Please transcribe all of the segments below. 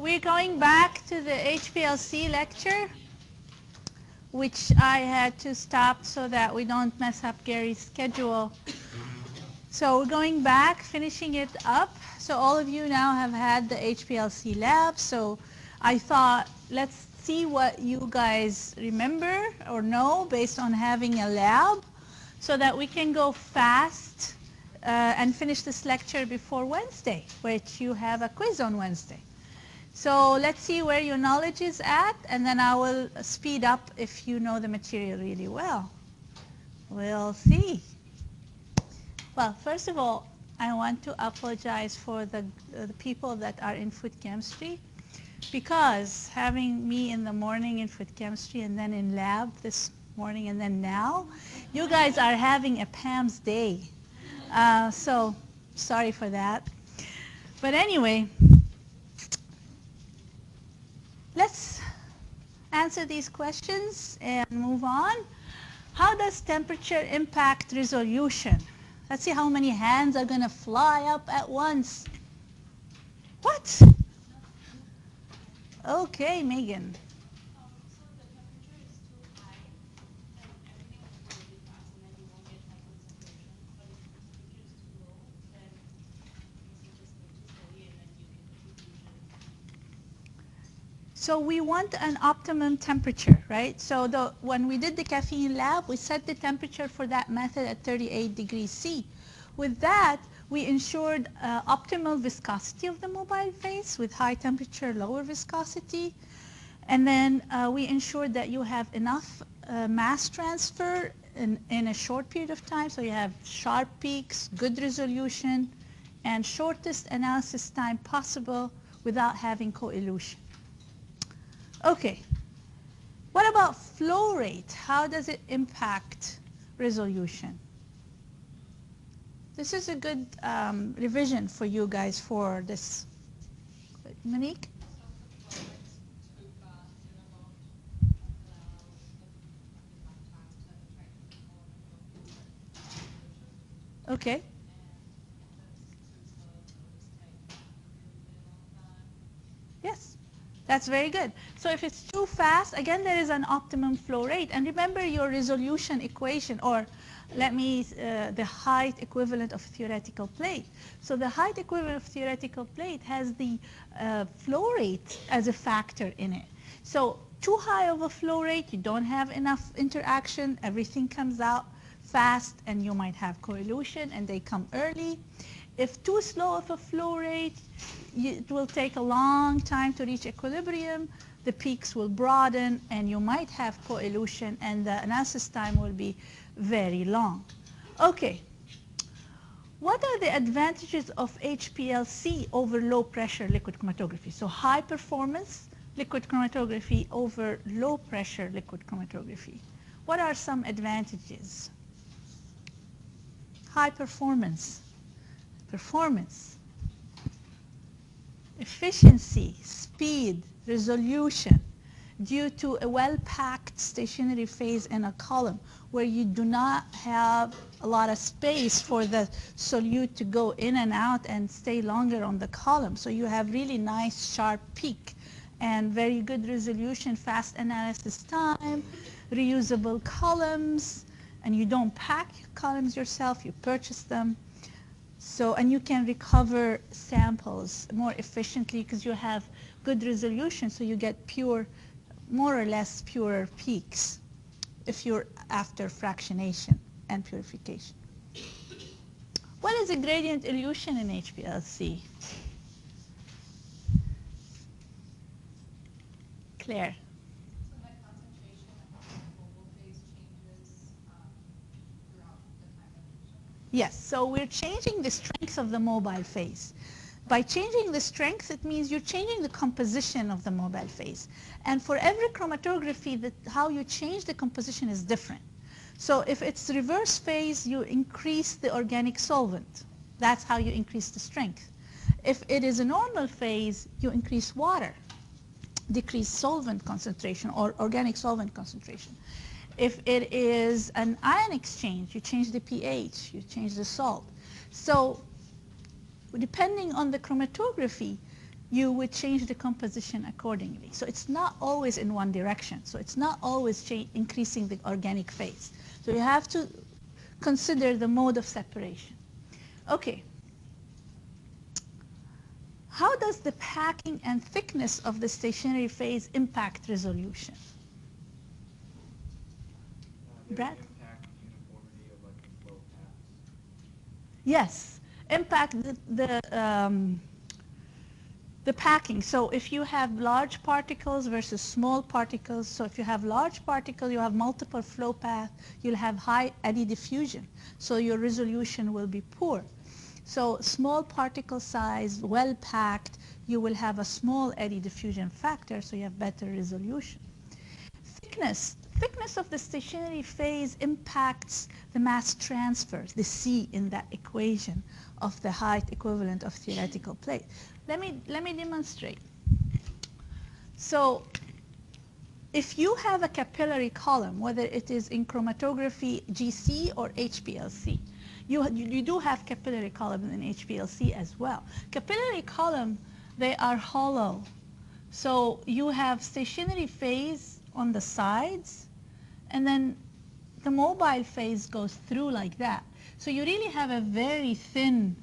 we're going back to the HPLC lecture, which I had to stop so that we don't mess up Gary's schedule. So we're going back, finishing it up. So all of you now have had the HPLC lab. So I thought, let's see what you guys remember or know based on having a lab so that we can go fast and finish this lecture before Wednesday, which you have a quiz on Wednesday. So let's see where your knowledge is at, and then I will speed up if you know the material really well. We'll see. Well, first of all, I want to apologize for the people that are in food chemistry, because having me in the morning in food chemistry and then in lab this morning and then now, you guys are having a Pam's day. So sorry for that. But anyway, let's answer these questions and move on. How does temperature impact resolution? Let's see how many hands are going to fly up at once. What? Okay, Megan. So the temperature is too high, then everything will go really fast, and then you won't get high concentration. But if the temperature is too low, then you just go too slowly, and then you get diffusion. So we want an optimum temperature, right? So when we did the caffeine lab, we set the temperature for that method at 38 degrees C. With that, we ensured optimal viscosity of the mobile phase with high temperature, lower viscosity. And then we ensured that you have enough mass transfer in a short period of time. So you have sharp peaks, good resolution, and shortest analysis time possible without having co-elution. Okay, what about flow rate? How does it impact resolution? This is a good revision for you guys for this. Monique? Okay. Yes. That's very good. So if it's too fast, again, there is an optimum flow rate. And remember your resolution equation, or the height equivalent of theoretical plate. So the height equivalent of theoretical plate has the flow rate as a factor in it. So too high of a flow rate, you don't have enough interaction, everything comes out fast, and you might have coelution, and they come early. If too slow of a flow rate, it will take a long time to reach equilibrium. The peaks will broaden, and you might have coelution, and the analysis time will be very long. Okay. What are the advantages of HPLC over low pressure liquid chromatography? So high performance liquid chromatography over low pressure liquid chromatography. What are some advantages? High performance. Performance, efficiency, speed, resolution, due to a well-packed stationary phase in a column where you do not have a lot of space for the solute to go in and out and stay longer on the column. So you have really nice sharp peak and very good resolution, fast analysis time, reusable columns, and you don't pack your columns yourself, you purchase them. So, and you can recover samples more efficiently because you have good resolution, so you get pure, more or less pure peaks if you're after fractionation and purification. What is a gradient elution in HPLC? Claire. So that concentration of the mobile phase changes throughout the time of elution? Yes, so we're changing the strength of the mobile phase. By changing the strength, it means you're changing the composition of the mobile phase. And for every chromatography, how you change the composition is different. So if it's reverse phase, you increase the organic solvent. That's how you increase the strength. If it is a normal phase, you increase water, decrease solvent concentration or organic solvent concentration. If it is an ion exchange, you change the pH, you change the salt. So depending on the chromatography, you would change the composition accordingly. So it's not always in one direction. So it's not always increasing the organic phase. So you have to consider the mode of separation. Okay. How does the packing and thickness of the stationary phase impact resolution? Brad? Impact uniformity of like the flow paths. Yes, impact the packing. So if you have large particles versus small particles, so if you have large particles, you have multiple flow paths, you'll have high eddy diffusion. So your resolution will be poor. So small particle size, well packed, you will have a small eddy diffusion factor, so you have better resolution. Thickness of the stationary phase impacts the mass transfer, the C in that equation of the height equivalent of theoretical plate. Let me demonstrate. So if you have a capillary column, whether it is in chromatography GC or HPLC, you do have capillary columns in HPLC as well. Capillary column, they are hollow. So you have stationary phase on the sides, and then the mobile phase goes through like that. So you really have a very thin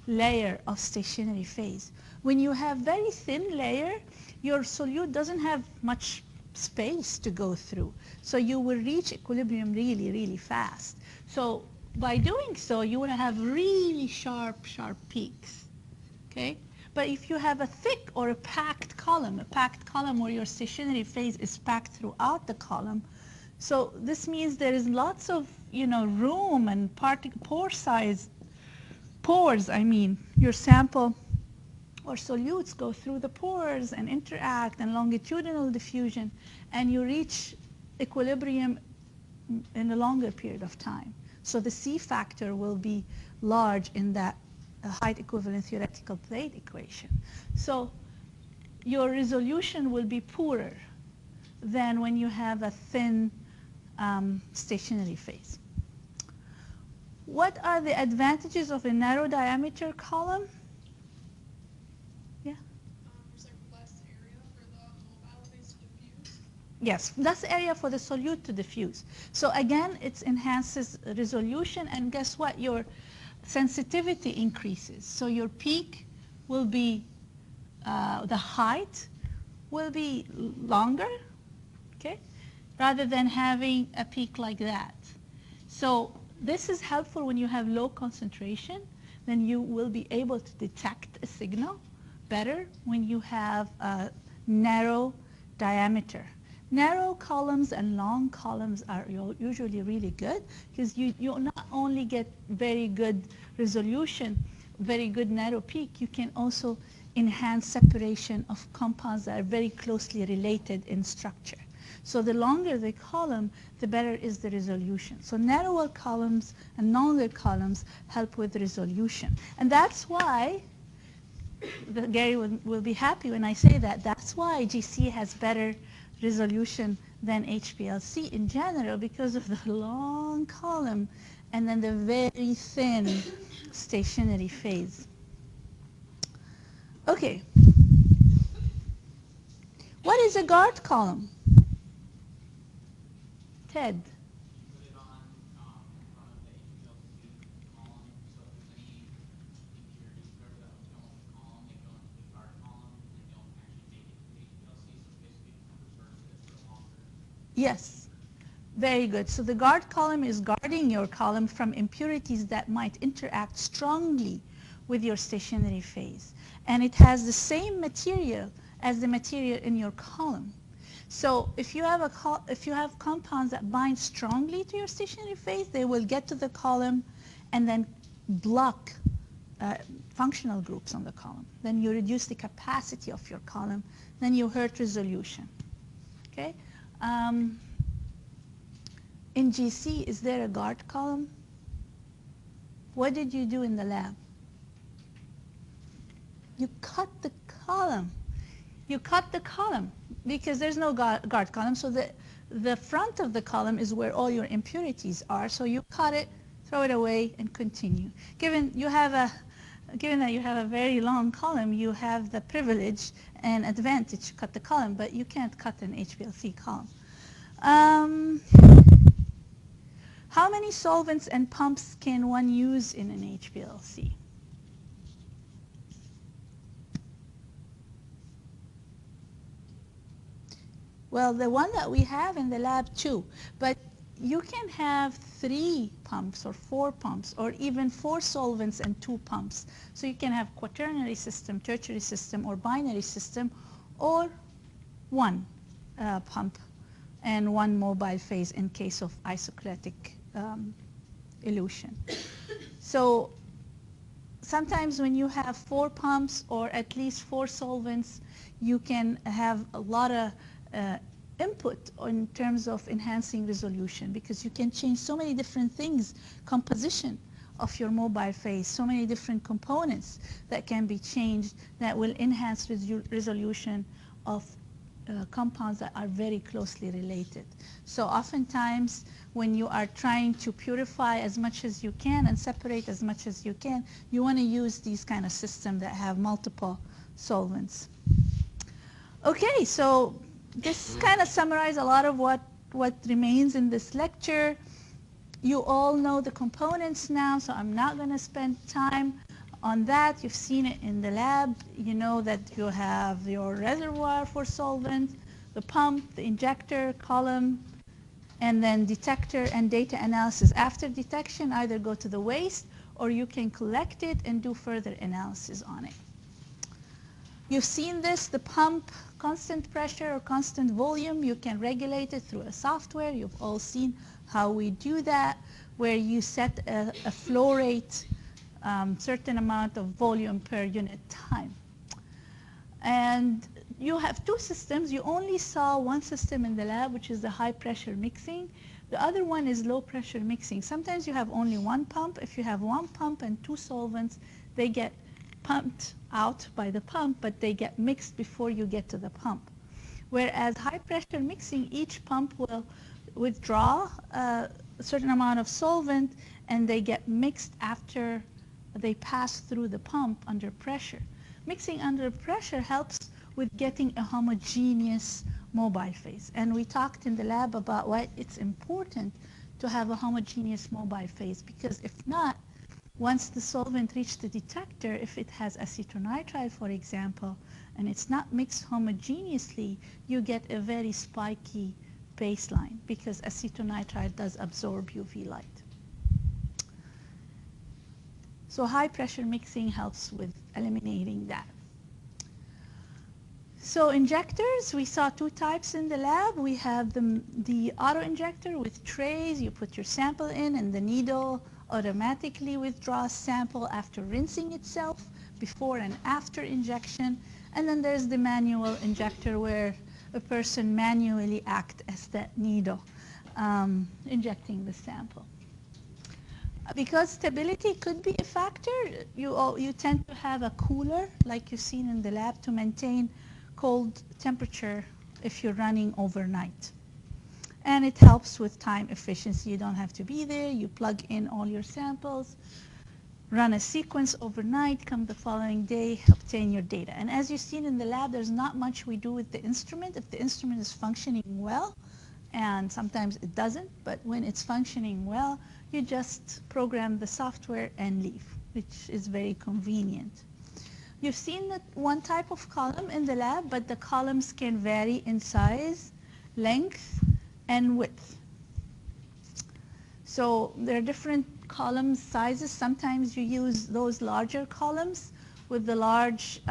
layer of stationary phase. When you have very thin layer, your solute doesn't have much space to go through. So you will reach equilibrium really, really fast. So by doing so, you will have really sharp peaks, okay? But if you have a thick or a packed column where your stationary phase is packed throughout the column, so this means there is lots of, room and pores, your sample or solutes go through the pores and interact and longitudinal diffusion, and you reach equilibrium in a longer period of time. So the C factor will be large in that height equivalent theoretical plate equation. So your resolution will be poorer than when you have a thin stationary phase. What are the advantages of a narrow diameter column? Yeah? There's like less area for the mobile phase to diffuse. Yes, less area for the solute to diffuse. So again, it enhances resolution, and guess what? Your sensitivity increases. So your peak will be, the height will be longer, okay, rather than having a peak like that. So this is helpful when you have low concentration. Then you will be able to detect a signal better when you have a narrow diameter. Narrow columns and long columns are usually really good because you not only get very good resolution, very good narrow peak, you can also enhance separation of compounds that are very closely related in structure. So the longer the column, the better is the resolution. So narrower columns and longer columns help with resolution. And that's why, Gary will be happy when I say that, that's why GC has better resolution than HPLC in general, because of the long column and then the very thin stationary phase. Okay. What is a guard column? Ted. Put it on in front of the HPLC column, so if there's any impurities there that would go in the column, they go into the guard column, and they don't actually make it to the HPLC, so basically preserves it for longer. Yes. Very good. So the guard column is guarding your column from impurities that might interact strongly with your stationary phase. And it has the same material as the material in your column. So if you have compounds that bind strongly to your stationary phase, they will get to the column and then block functional groups on the column. Then you reduce the capacity of your column. Then you hurt resolution. Okay? In GC, is there a guard column? What did you do in the lab? You cut the column. You cut the column because there's no guard column. So the front of the column is where all your impurities are. So you cut it, throw it away, and continue. Given you have given that you have a very long column, you have the privilege and advantage to cut the column, but you can't cut an HPLC column. How many solvents and pumps can one use in an HPLC? Well, the one that we have in the lab, 2, but you can have 3 pumps or 4 pumps or even 4 solvents and 2 pumps. So you can have quaternary system, tertiary system, or binary system, or 1 pump and 1 mobile phase in case of isokinetic elution. So sometimes when you have 4 pumps or at least 4 solvents, you can have a lot of input in terms of enhancing resolution, because you can change so many different things, composition of your mobile phase, so many different components that can be changed that will enhance resolution of compounds that are very closely related. So oftentimes when you are trying to purify as much as you can and separate as much as you can, you want to use these kind of systems that have multiple solvents. Okay, so this kind of summarizes a lot of what remains in this lecture. You all know the components now, so I'm not going to spend time on that. You've seen it in the lab. You know that you have your reservoir for solvent, the pump, the injector, column, and then detector and data analysis. After detection, either go to the waste or you can collect it and do further analysis on it. You've seen this, the pump, constant pressure or constant volume. You can regulate it through a software. You've all seen how we do that, where you set a flow rate, certain amount of volume per unit time. And you have 2 systems. You only saw one system in the lab, which is the high pressure mixing. The other one is low pressure mixing. Sometimes you have only 1 pump. If you have 1 pump and 2 solvents, they get pumped out by the pump, but they get mixed before you get to the pump. Whereas high pressure mixing, each pump will withdraw a certain amount of solvent and they get mixed after they pass through the pump under pressure. Mixing under pressure helps with getting a homogeneous mobile phase. And we talked in the lab about why it's important to have a homogeneous mobile phase, because if not, once the solvent reaches the detector, if it has acetonitrile, for example, and it's not mixed homogeneously, you get a very spiky baseline because acetonitrile does absorb UV light. So high pressure mixing helps with eliminating that. So injectors, we saw 2 types in the lab. We have the auto injector with trays. You put your sample in and the needle automatically withdraws sample after rinsing itself before and after injection. And then there's the manual injector where a person manually acts as that needle, injecting the sample. Because stability could be a factor, you tend to have a cooler, like you've seen in the lab, to maintain cold temperature if you're running overnight. And it helps with time efficiency. You don't have to be there. You plug in all your samples, run a sequence overnight, come the following day, obtain your data. And as you've seen in the lab, there's not much we do with the instrument. If the instrument is functioning well, and sometimes it doesn't, but when it's functioning well, you just program the software and leave, which is very convenient. You've seen that 1 type of column in the lab, but the columns can vary in size, length, and width. So there are different column sizes. Sometimes you use those larger columns with the large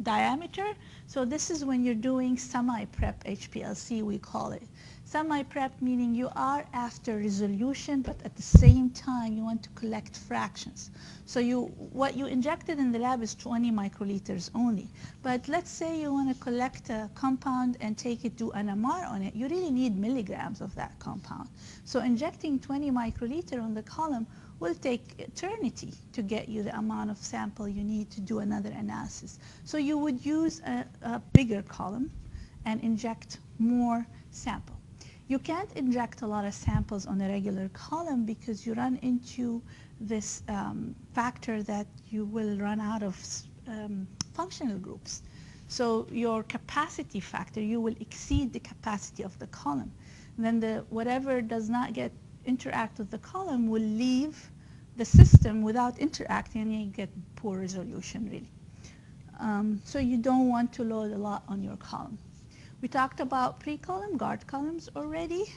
diameter. So this is when you're doing semi-prep HPLC, we call it. Semi-prep meaning you are after resolution, but at the same time you want to collect fractions. So what you injected in the lab is 20 microliters only. But let's say you want to collect a compound and take it to NMR on it. You really need milligrams of that compound. So injecting 20 microliter on the column will take eternity to get you the amount of sample you need to do another analysis. So you would use a bigger column and inject more sample. You can't inject a lot of samples on a regular column because you run into this factor that you will run out of functional groups. So your capacity factor, you will exceed the capacity of the column. And then whatever does not interact with the column will leave the system without interacting, and you get poor resolution, really. So you don't want to load a lot on your column. We talked about pre-column, guard columns already.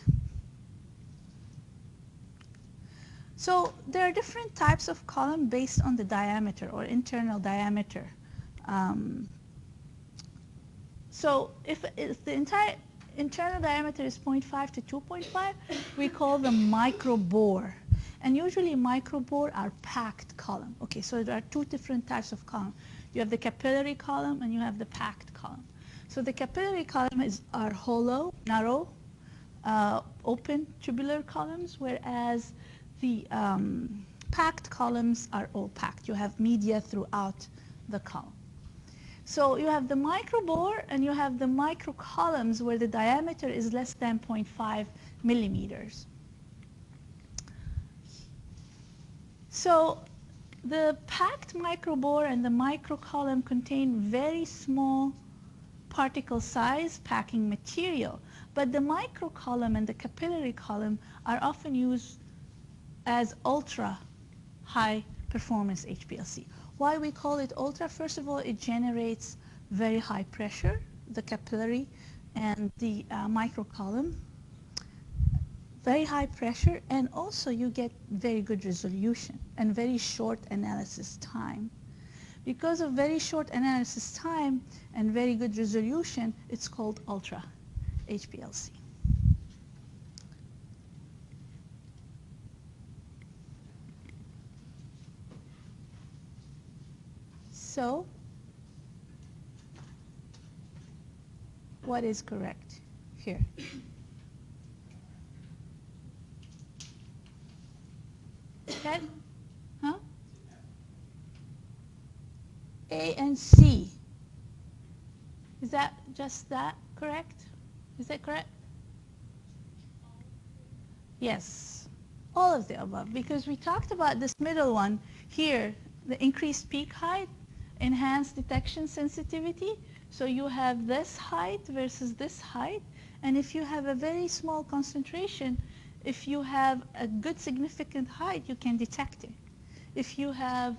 So there are different types of column based on the diameter or internal diameter. So if the entire internal diameter is 0.5 to 2.5, we call them microbore. And usually microbore are packed column. Okay, so there are two different types of column. You have the capillary column and you have the packed column. So the capillary column are hollow, narrow, open tubular columns, whereas the packed columns are all packed. You have media throughout the column. So you have the microbore and you have the microcolumns where the diameter is less than 0.5 millimeters. So the packed microbore and the microcolumn contain very small particle size packing material, but the microcolumn and the capillary column are often used as ultra high performance HPLC. Why we call it ultra? First of all, it generates very high pressure, the capillary and the microcolumn, very high pressure, and also you get very good resolution and very short analysis time. Because of very short analysis time and very good resolution, it's called ultra HPLC. So, what is correct here? Okay? Huh? A and C. Is that just that correct? Is that correct? Yes, all of the above, because we talked about this middle one here, the increased peak height, enhanced detection sensitivity. So you have this height versus this height, and if you have a very small concentration, if you have a good significant height, you can detect it. If you have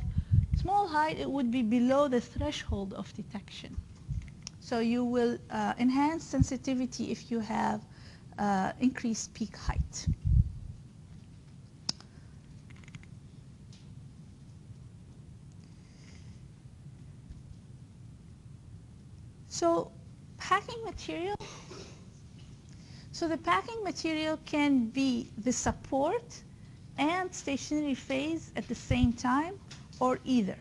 small height, it would be below the threshold of detection. So you will enhance sensitivity if you have increased peak height. So packing material, so the packing material can be the support and stationary phase at the same time, or either.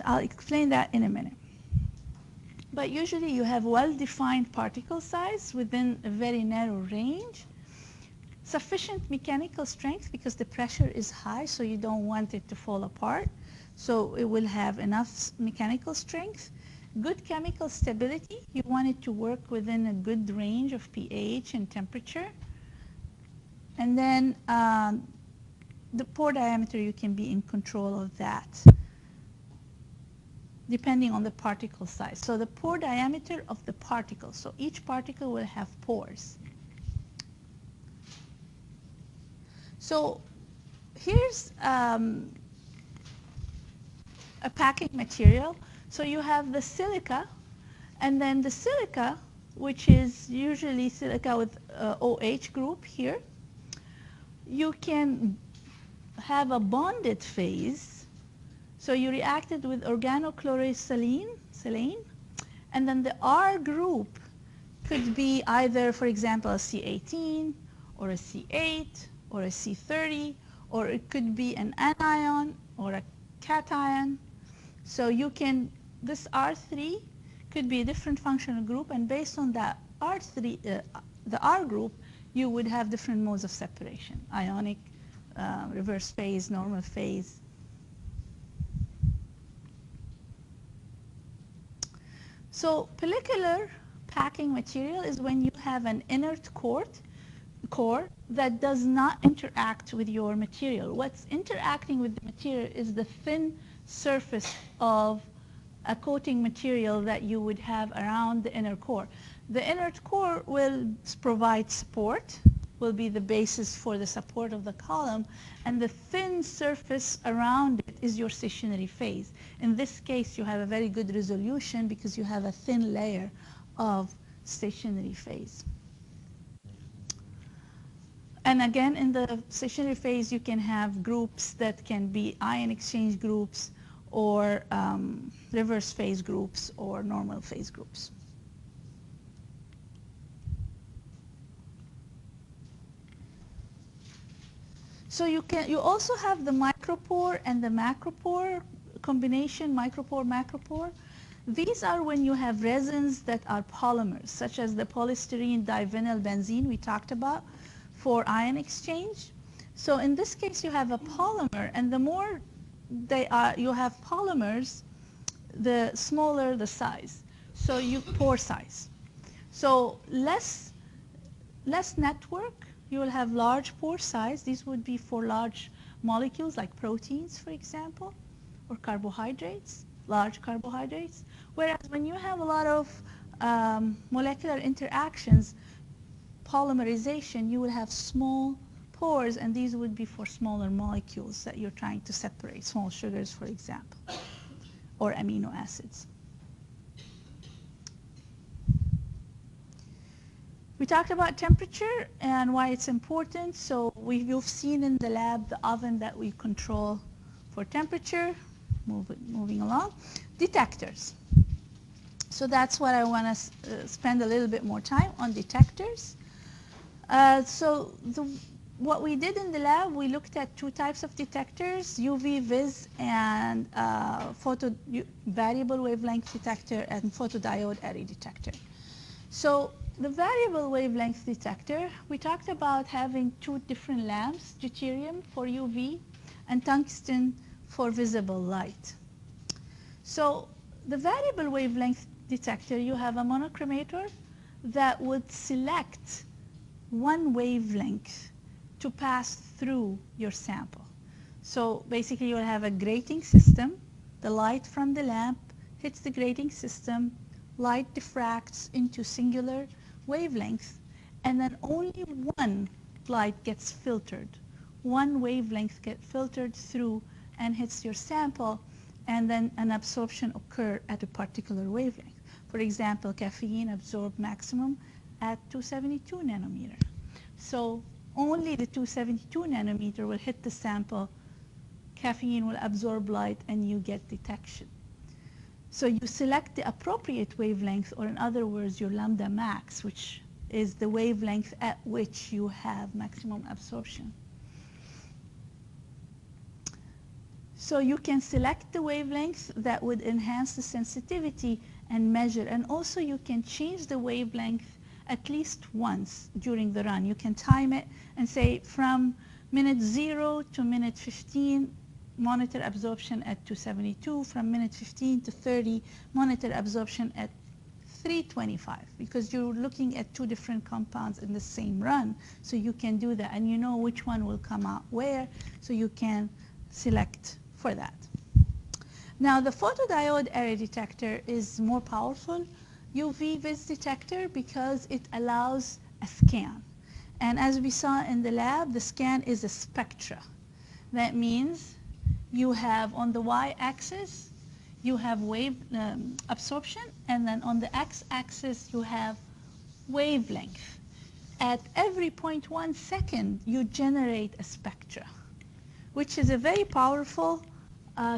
I'll explain that in a minute. But usually you have well-defined particle size within a very narrow range, sufficient mechanical strength because the pressure is high, so you don't want it to fall apart. So it will have enough mechanical strength. Good chemical stability. You want it to work within a good range of pH and temperature. And then the pore diameter, you can be in control of that, depending on the particle size. So the pore diameter of the particle. So each particle will have pores. So here's a packing material. So you have the silica, and then the silica, which is usually silica with OH group here. You can have a bonded phase. So you reacted with organochlorosilane, and then the R group could be either, for example, a C18 or a C8 or a C30, or it could be an anion or a cation. So you can, this R3 could be a different functional group, and based on that R3, the R group, you would have different modes of separation: ionic, reverse phase, normal phase. So pellicular packing material is when you have an inert core that does not interact with your material. What's interacting with the material is the thin surface of a coating material that you would have around the inner core. The inert core will provide support, will be the basis for the support of the column, and the thin surface around it is your stationary phase. In this case, you have a very good resolution because you have a thin layer of stationary phase. And again, in the stationary phase, you can have groups that can be ion exchange groups or reverse phase groups or normal phase groups. So you also have the micropore and the macropore combination, micropore, macropore. These are when you have resins that are polymers, such as the polystyrene divinyl benzene we talked about for ion exchange. So in this case, you have a polymer, and the more you have polymers, the smaller the size. So pore size. So less network, you will have large pore size. These would be for large molecules like proteins, for example, or carbohydrates, large carbohydrates. Whereas when you have a lot of molecular interactions, polymerization, you will have small pores, and these would be for smaller molecules that you're trying to separate, small sugars, for example, or amino acids. We talked about temperature and why it's important. So you've seen in the lab the oven that we control for temperature. Moving along. Detectors. So that's what I want to spend a little bit more time on, detectors. What we did in the lab, we looked at two types of detectors, UV vis and variable wavelength detector and photodiode array detector. So the variable wavelength detector, we talked about having two different lamps, deuterium for UV and tungsten for visible light. So the variable wavelength detector, you have a monochromator that would select one wavelength to pass through your sample. So basically you'll have a grating system. The light from the lamp hits the grating system, light diffracts into singular wavelength, and then only one light gets filtered. One wavelength gets filtered through and hits your sample, and then an absorption occurs at a particular wavelength. For example, caffeine absorbed maximum at 272 nanometer. So only the 272 nanometer will hit the sample, caffeine will absorb light, and you get detection. So you select the appropriate wavelength, or in other words, your lambda max, which is the wavelength at which you have maximum absorption. So you can select the wavelength that would enhance the sensitivity and measure. And also you can change the wavelength at least once during the run. You can time it and say from minute 0 to minute 15, monitor absorption at 272, from minute 15 to 30, monitor absorption at 325, because you're looking at two different compounds in the same run. So you can do that, and you know which one will come out where, so you can select for that. Now the photodiode array detector is more powerful UV vis detector because it allows a scan. And as we saw in the lab, the scan is a spectra. That means you have on the y-axis, you have wave absorption, and then on the x-axis you have wavelength. At every 0.1 second, you generate a spectra, which is a very powerful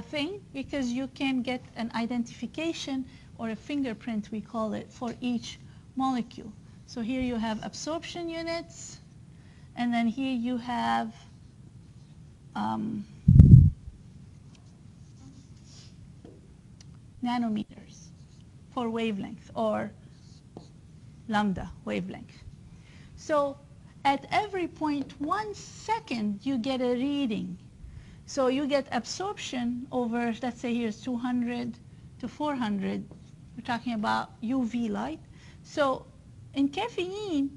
thing because you can get an identification or a fingerprint, we call it, for each molecule. So here you have absorption units, and then here you have nanometers for wavelength or lambda wavelength. So at every 0.1 second, you get a reading. So you get absorption over, let's say here's 200 to 400. We're talking about UV light. So in caffeine,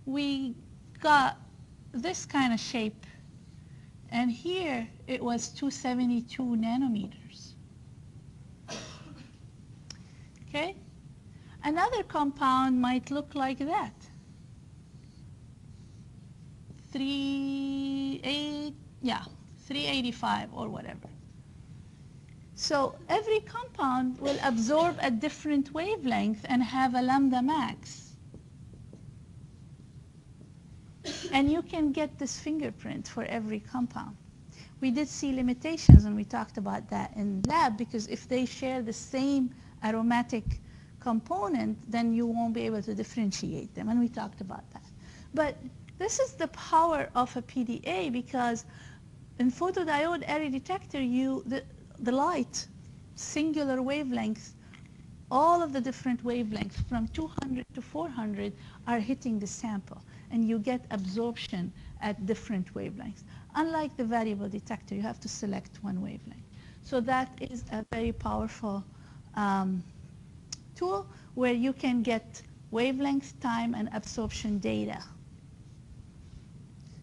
we got this kind of shape. And here it was 272 nanometers. Okay? Another compound might look like that. 385 or whatever. So every compound will absorb a different wavelength and have a lambda max. And you can get this fingerprint for every compound. We did see limitations, and we talked about that in lab, because if they share the same aromatic component, then you won't be able to differentiate them, and we talked about that. But this is the power of a PDA, because in photodiode array detector, the light, singular wavelengths, all of the different wavelengths from 200 to 400 are hitting the sample, and you get absorption at different wavelengths. Unlike the variable detector, you have to select one wavelength. So that is a very powerful tool where you can get wavelength, time, and absorption data.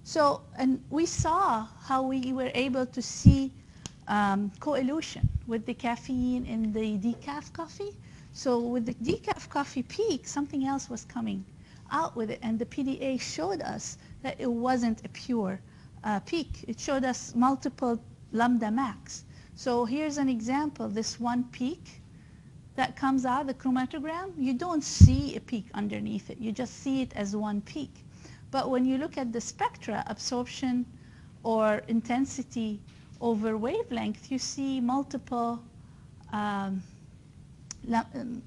So, and we saw how we were able to see coelution with the caffeine in the decaf coffee. So with the decaf coffee peak, something else was coming out with it, and the PDA showed us that it wasn't a pure peak. It showed us multiple lambda max. So here's an example, this one peak that comes out, the chromatogram, you don't see a peak underneath it. You just see it as one peak. But when you look at the spectra, absorption or intensity over wavelength, you see multiple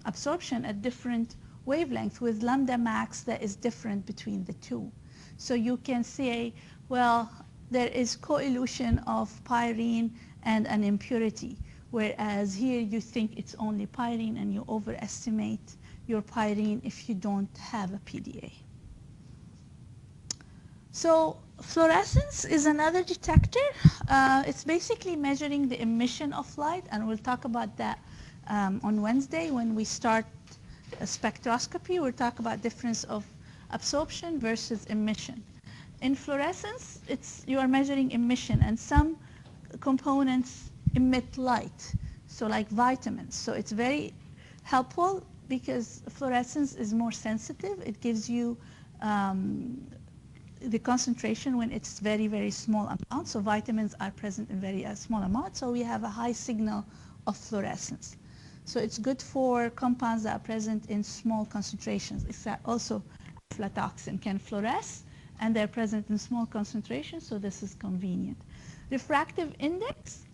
absorption at different wavelengths with lambda max that is different between the two. So you can say, well, there is coelution of pyrene and an impurity, whereas here you think it's only pyrene and you overestimate your pyrene if you don't have a PDA. So fluorescence is another detector. It's basically measuring the emission of light, and we'll talk about that on Wednesday when we start spectroscopy. We'll talk about difference of absorption versus emission. In fluorescence, you are measuring emission, and some components emit light, so like vitamins. So it's very helpful because fluorescence is more sensitive. It gives you the concentration when it's very, very small amount. So vitamins are present in very small amount. So we have a high signal of fluorescence. So it's good for compounds that are present in small concentrations. It's also aflatoxin can fluoresce, and they're present in small concentrations, so this is convenient. Refractive index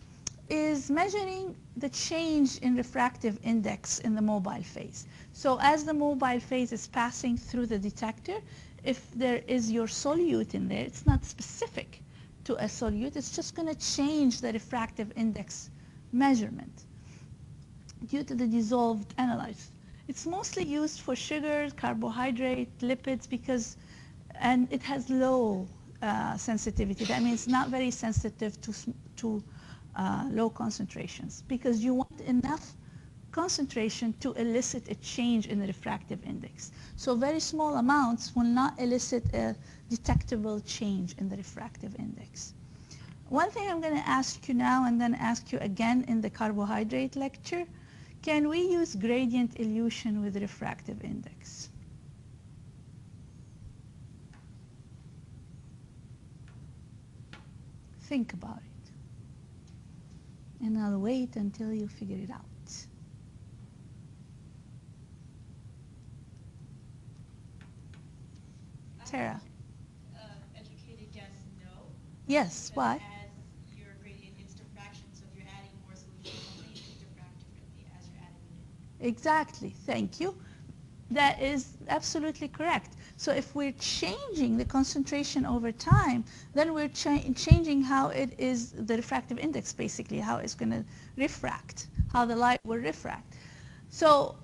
is measuring the change in refractive index in the mobile phase. So as the mobile phase is passing through the detector, if there is your solute in there, it's not specific to a solute, it's just going to change the refractive index measurement due to the dissolved analytes. It's mostly used for sugars, carbohydrate, lipids, and it has low sensitivity. That means not very sensitive to low concentrations, because you want enough concentration to elicit a change in the refractive index. So very small amounts will not elicit a detectable change in the refractive index. One thing I'm going to ask you now and then ask you again in the carbohydrate lecture, can we use gradient elution with refractive index? Think about it. And I'll wait until you figure it out. Tara. Educated guess, no. Yes, why? As your gradient gets diffraction, so if you're adding more solution, only you can diffract differently as you're adding it in. Exactly, thank you. That is absolutely correct. So if we're changing the concentration over time, then we're changing how it is, the refractive index basically, how it's going to refract, how the light will refract. So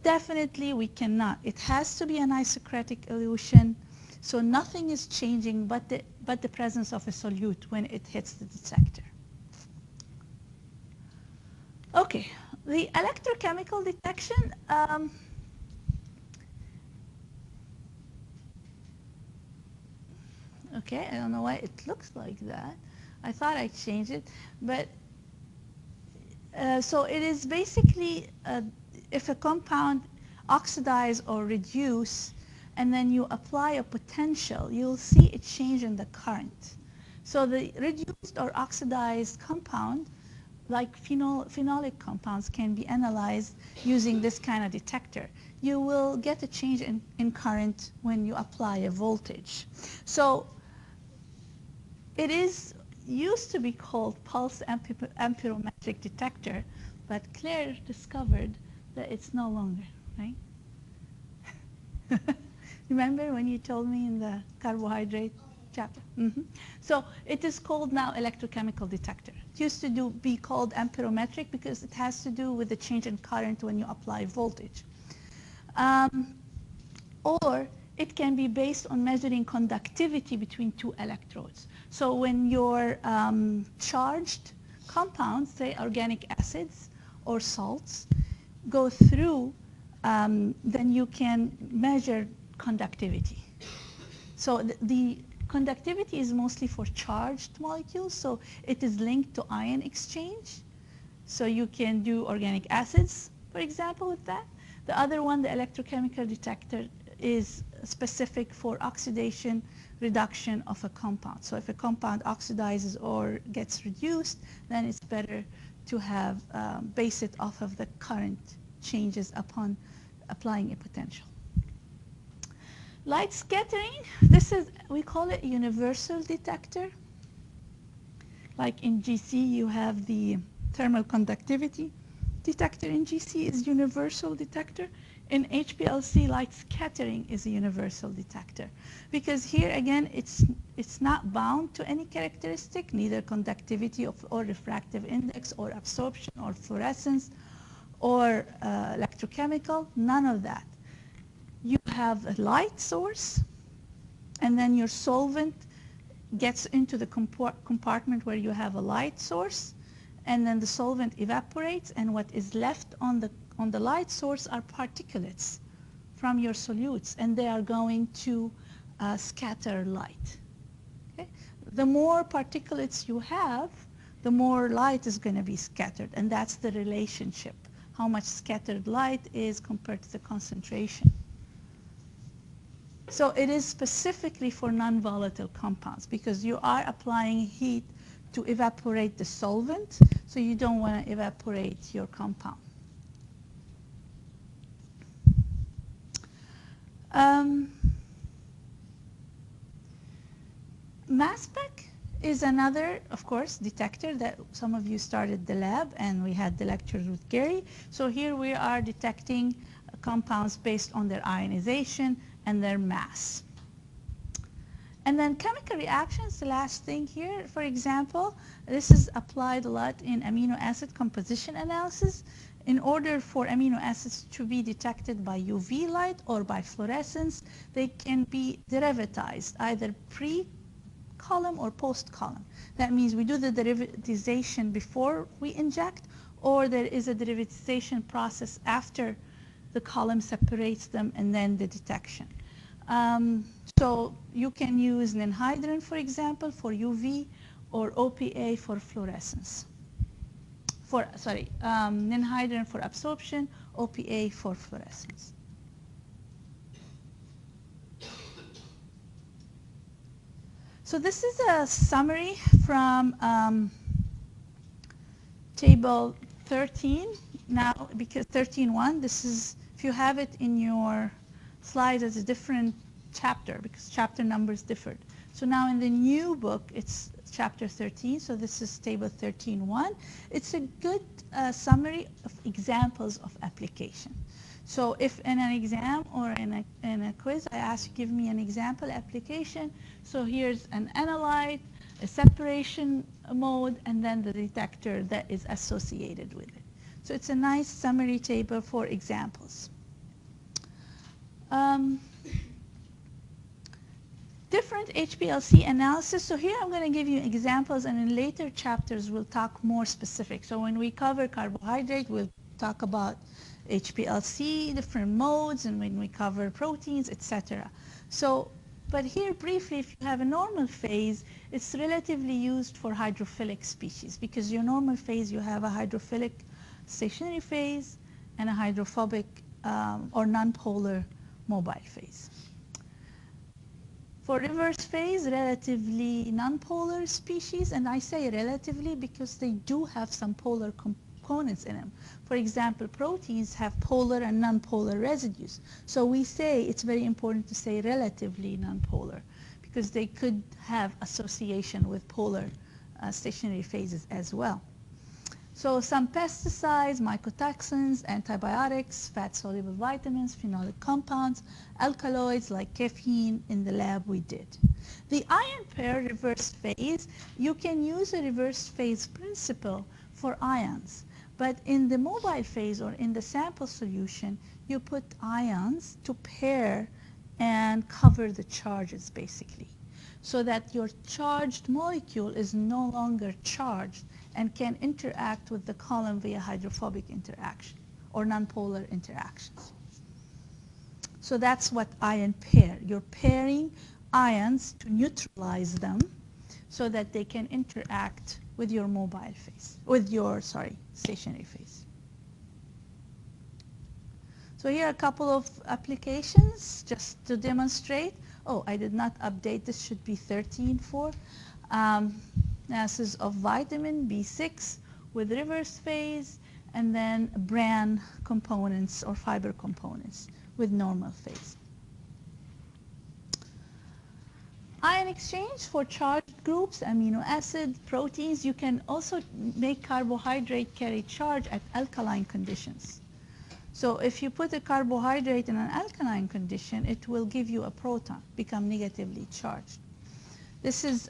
definitely we cannot. It has to be an isocratic elution, so nothing is changing but the presence of a solute when it hits the detector. Okay, the electrochemical detection, Okay, I don't know why it looks like that. I thought I changed it, but so it is basically if a compound oxidize or reduce and then you apply a potential, you'll see a change in the current. So the reduced or oxidized compound, like phenolic compounds, can be analyzed using this kind of detector. You will get a change in current when you apply a voltage. So it is used to be called pulse amperometric detector, but Claire discovered that it's no longer, right? Remember when you told me in the carbohydrate chapter? So it is called now electrochemical detector. It used to be called amperometric because it has to do with the change in current when you apply voltage. Or it can be based on measuring conductivity between two electrodes. So when your charged compounds, say organic acids or salts, go through, then you can measure conductivity. So the conductivity is mostly for charged molecules, so it is linked to ion exchange. So you can do organic acids, for example, with that. The other one, the electrochemical detector, is specific for oxidation reduction of a compound. So if a compound oxidizes or gets reduced, then it's better to have base it off of the current changes upon applying a potential. Light scattering, this is, we call it a universal detector. Like in GC, you have the thermal conductivity detector in GC is universal detector. In HPLC, light scattering is a universal detector because here again it's not bound to any characteristic, neither conductivity or refractive index or absorption or fluorescence or electrochemical, none of that. You have a light source and then your solvent gets into the compartment where you have a light source, and then the solvent evaporates, and what is left on the light source are particulates from your solutes, and they are going to scatter light. Okay? The more particulates you have, the more light is going to be scattered, and that's the relationship, how much scattered light is compared to the concentration. So it is specifically for non-volatile compounds because you are applying heat to evaporate the solvent, so you don't want to evaporate your compound. Mass spec is another, of course, detector that some of you started the lab and we had the lectures with Gary. So here we are detecting compounds based on their ionization and their mass. And then chemical reactions, the last thing here, for example, this is applied a lot in amino acid composition analysis. In order for amino acids to be detected by UV light or by fluorescence, they can be derivatized, either pre-column or post-column. That means we do the derivatization before we inject, or there is a derivatization process after the column separates them and then the detection. So you can use ninhydrin, for example, for UV, or OPA for fluorescence. Ninhydrin for absorption, OPA for fluorescence. So this is a summary from table 13. Now, because 13.1, this is, if you have it in your slide as a different chapter, because chapter numbers differed. So now in the new book, it's chapter 13, so this is table 13.1. It's a good summary of examples of application. So if in an exam or in a quiz, I ask you, give me an example application. So here's an analyte, a separation mode, and then the detector that is associated with it. So it's a nice summary table for examples. Different HPLC analysis. So here I'm going to give you examples, and in later chapters we'll talk more specific. So when we cover carbohydrate, we'll talk about HPLC, different modes, and when we cover proteins, etc. So But here briefly, if you have a normal phase, it's relatively used for hydrophilic species because your normal phase, you have a hydrophilic stationary phase and a hydrophobic or nonpolar mobile phase. For reverse phase, relatively nonpolar species, and I say relatively because they do have some polar components in them. For example, proteins have polar and nonpolar residues. So we say it's very important to say relatively nonpolar because they could have association with polar stationary phases as well. So some pesticides, mycotoxins, antibiotics, fat-soluble vitamins, phenolic compounds, alkaloids like caffeine in the lab we did. The ion pair reverse phase, you can use a reverse phase principle for ions. But in the mobile phase or in the sample solution, you put ions to pair and cover the charges basically, so that your charged molecule is no longer charged and can interact with the column via hydrophobic interaction or nonpolar interactions. So that's what ion pair. You're pairing ions to neutralize them so that they can interact with your mobile phase, with your, stationary phase. So here are a couple of applications just to demonstrate. Oh, I did not update. This should be 13.4. Analysis of vitamin B6 with reverse phase, and then bran components or fiber components with normal phase. Ion exchange for charged groups, amino acid, proteins. You can also make carbohydrate carry charge at alkaline conditions. So if you put a carbohydrate in an alkaline condition, it will give you a proton, become negatively charged. This is,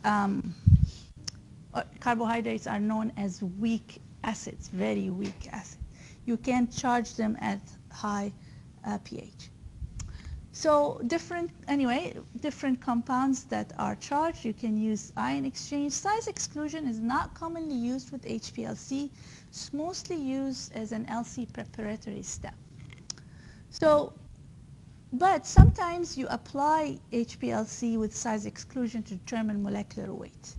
carbohydrates are known as weak acids, very weak acid. You can't charge them at high pH. So different compounds that are charged, you can use ion exchange. Size exclusion is not commonly used with HPLC. It's mostly used as an LC preparatory step. So, but sometimes you apply HPLC with size exclusion to determine molecular weight.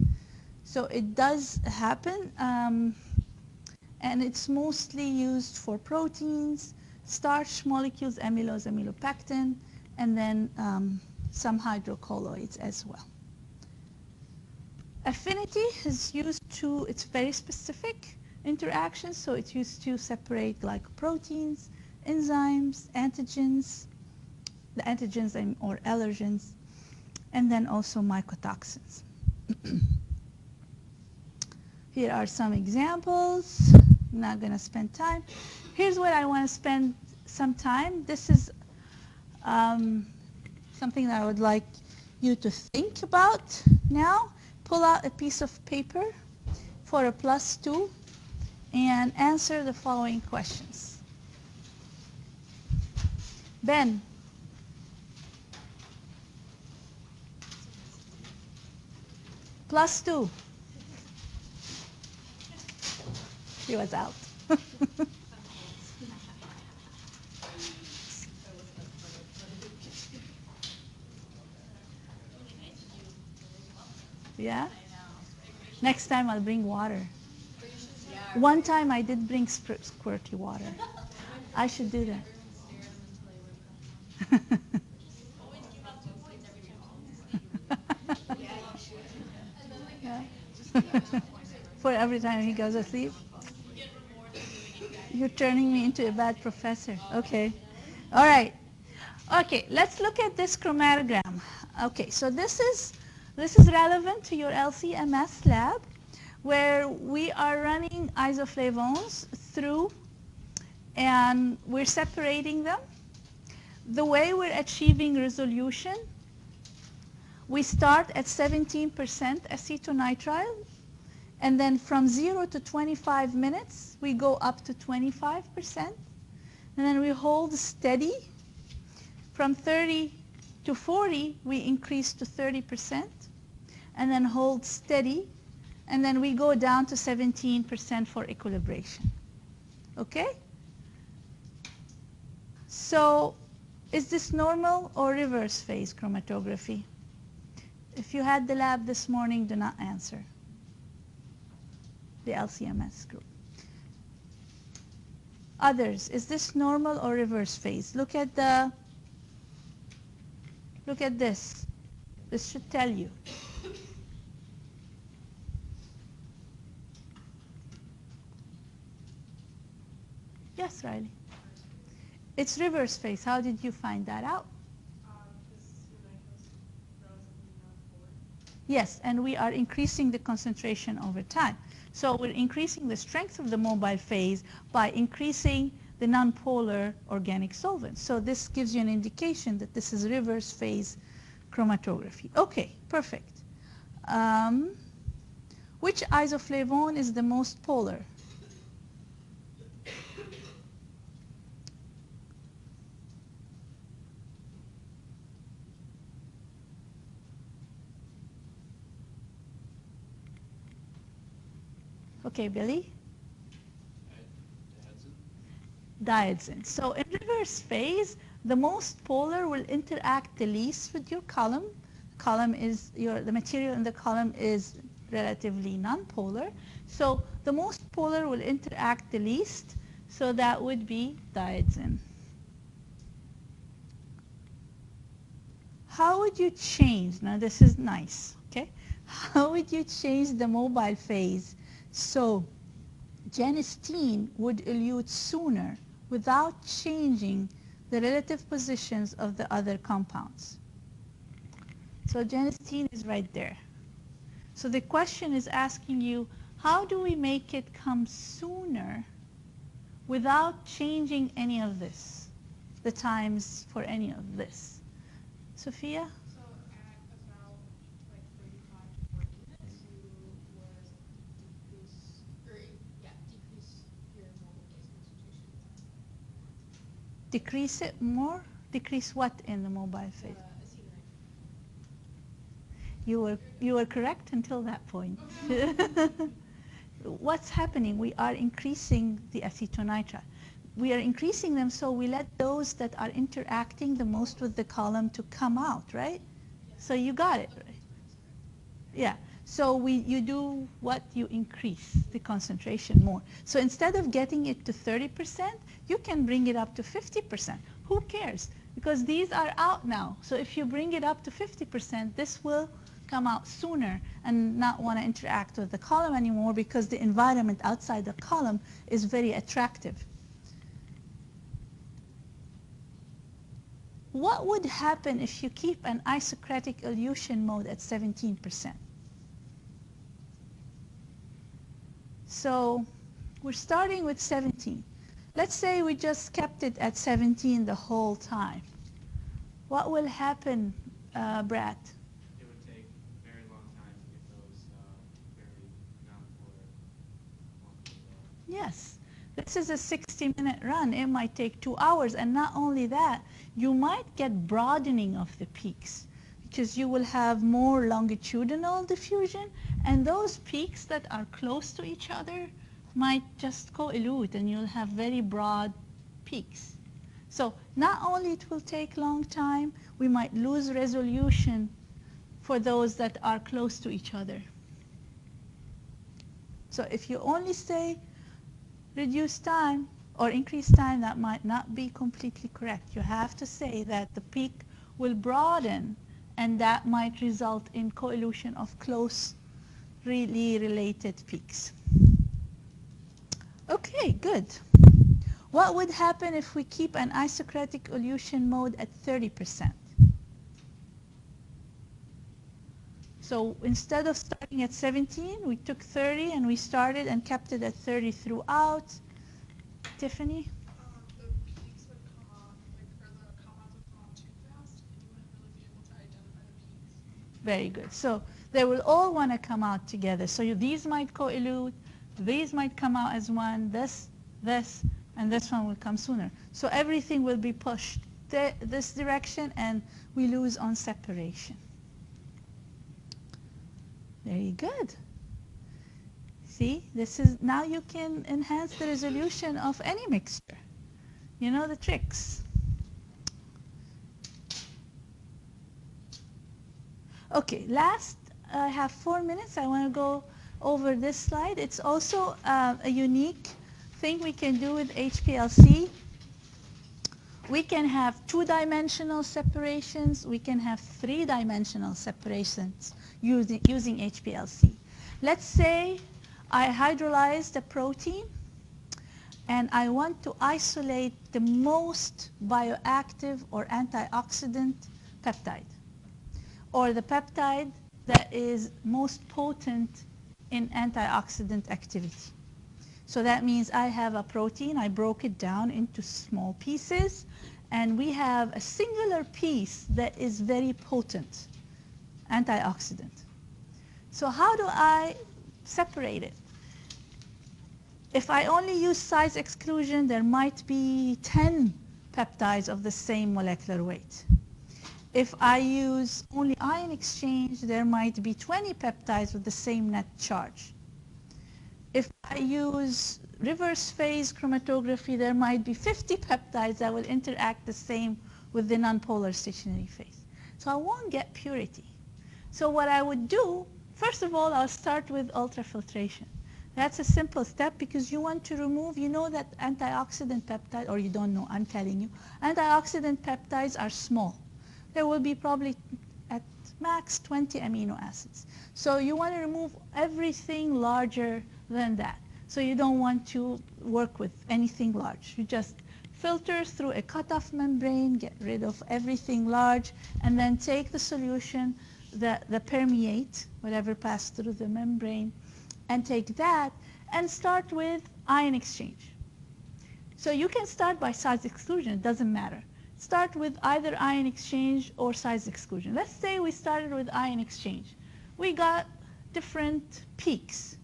So it does happen, and it's mostly used for proteins, starch molecules, amylose, amylopectin, and then some hydrocolloids as well. Affinity is used to, it's very specific interactions, so it's used to separate glycoproteins, enzymes, antigens, the antigens or allergens, and then also mycotoxins. Here are some examples. I'm not going to spend time. Here's what I want to spend some time. This is something that I would like you to think about now. Pull out a piece of paper for a +2 and answer the following questions. Ben. +2. He was out. Yeah? Next time I'll bring water. One time I did bring squirty water. I should do that. Yeah. For every time he goes to sleep? You're turning me into a bad professor. Okay. All right. Okay, let's look at this chromatogram. Okay, so this is relevant to your LC-MS lab, where we are running isoflavones through and we're separating them. The way we're achieving resolution, we start at 17% acetonitrile, and then from 0 to 25 minutes, we go up to 25%, and then we hold steady. From 30 to 40, we increase to 30%, and then hold steady, and then we go down to 17% for equilibration. Okay? So is this normal or reverse phase chromatography? If you had the lab this morning, do not answer. The LCMS group. Others, is this normal or reverse phase? Look at this. This should tell you. Yes, Riley. It's reverse phase. How did you find that out? Yes, and we are increasing the concentration over time. So we're increasing the strength of the mobile phase by increasing the nonpolar organic solvents. So this gives you an indication that this is reverse phase chromatography. Okay, perfect. Which isoflavone is the most polar? Okay, Billy? Diadzin. So in reverse phase, the most polar will interact the least with your column. Column is the material in the column is relatively nonpolar. So the most polar will interact the least. So that would be diadzin. How would you change? Now this is nice. Okay. How would you change the mobile phase so genistein would elute sooner without changing the relative positions of the other compounds? So genistein is right there. So the question is asking you, how do we make it come sooner without changing any of this, the times for any of this? Sophia? So at about like 35 to 40 minutes, you would decrease your mobile phase concentration. Decrease it more? Decrease what in the mobile phase? Acetonitrile. You were correct until that point. What's happening? We are increasing the acetonitrile. We are increasing them so we let those that are interacting the most with the column to come out, right? So you got it, right? Yeah. So you do what? You increase the concentration more. So instead of getting it to 30%, you can bring it up to 50%. Who cares? Because these are out now. So if you bring it up to 50%, this will come out sooner and not want to interact with the column anymore because the environment outside the column is very attractive. What would happen if you keep an isocratic elution mode at 17%? So we're starting with 17. Let's say we just kept it at 17 the whole time. What will happen, Brad? It would take a very long time to get those very nonpolar molecules out. Yes. This is a 60-minute run. It might take 2 hours. And not only that, you might get broadening of the peaks because you will have more longitudinal diffusion. And those peaks that are close to each other might just co-elute and you'll have very broad peaks. So not only it will take a long time, we might lose resolution for those that are close to each other. So if you only say reduce time or increase time, that might not be completely correct. You have to say that the peak will broaden and that might result in co-elution of close, really related peaks. Okay, good. What would happen if we keep an isocratic elution mode at 30%? So instead of starting at 17, we took 30 and we started and kept it at 30 throughout. Tiffany? The peaks would come on, or the compounds would come on too fast, and you wouldn't really be able to identify the peaks. Very good. So they will all want to come out together. So these might co-elute, these might come out as one, this, and this one will come sooner. So everything will be pushed this direction and we lose on separation. Very good. See, this is, now you can enhance the resolution of any mixture. You know the tricks. Okay, last, I have 4 minutes. I want to go over this slide. It's also a unique thing we can do with HPLC. We can have two-dimensional separations. We can have three-dimensional separations using HPLC. Let's say I hydrolyzed a protein and I want to isolate the most bioactive or antioxidant peptide, or the peptide that is most potent in antioxidant activity. So that means I have a protein, I broke it down into small pieces, and we have a singular piece that is very potent antioxidant. So how do I separate it? If I only use size exclusion, there might be 10 peptides of the same molecular weight. If I use only ion exchange, there might be 20 peptides with the same net charge. If I use reverse phase chromatography, there might be 50 peptides that will interact the same with the nonpolar stationary phase. So I won't get purity. So what I would do, first of all, I'll start with ultrafiltration. That's a simple step because you want to remove, you know that antioxidant peptide, or you don't know, I'm telling you, antioxidant peptides are small. There will be probably at max 20 amino acids. So you want to remove everything larger than that. So you don't want to work with anything large. You just filter through a cutoff membrane, get rid of everything large, and then take the solution, the permeate, whatever passed through the membrane, and take that and start with ion exchange. So you can start by size exclusion, it doesn't matter. Start with either ion exchange or size exclusion. Let's say we started with ion exchange. We got different peaks.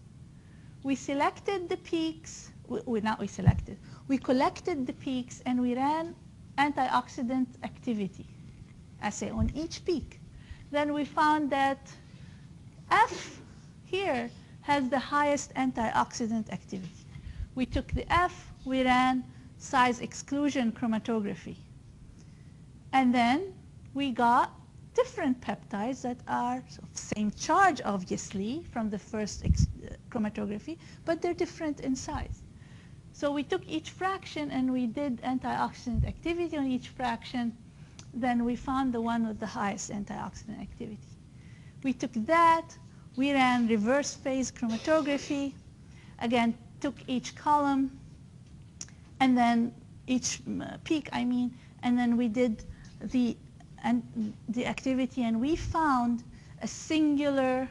We selected the peaks, we collected the peaks and we ran antioxidant activity assay on each peak. Then we found that F here has the highest antioxidant activity. We took the F, we ran size exclusion chromatography. And then we got different peptides that are same charge, obviously, from the first chromatography, but they're different in size. So we took each fraction and we did antioxidant activity on each fraction. Then we found the one with the highest antioxidant activity. We took that, we ran reverse phase chromatography, again, took each column, and then each peak, and then we did the activity, and we found a singular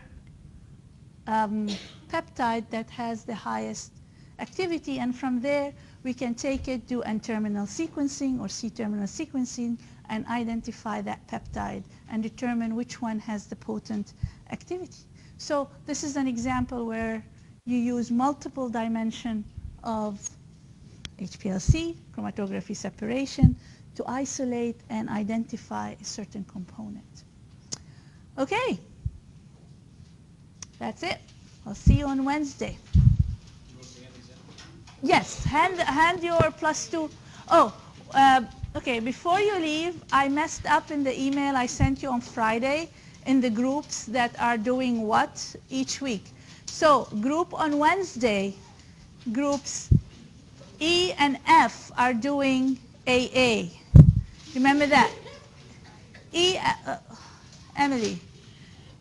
peptide that has the highest activity, and from there we can take it, do N-terminal sequencing or C-terminal sequencing, and identify that peptide and determine which one has the potent activity. So this is an example where you use multiple dimension of HPLC, chromatography separation, to isolate and identify a certain component. Okay, that's it. I'll see you on Wednesday. Yes, hand your +2. Oh, okay, before you leave, I messed up in the email I sent you on Friday in the groups that are doing what each week. So group on Wednesday, groups E and F are doing AA. Remember that. Emily,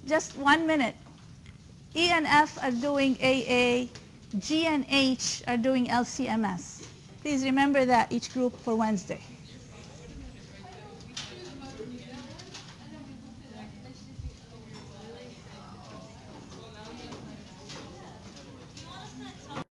just 1 minute. E and F are doing AA. G and H are doing LCMS. Please remember that, each group for Wednesday.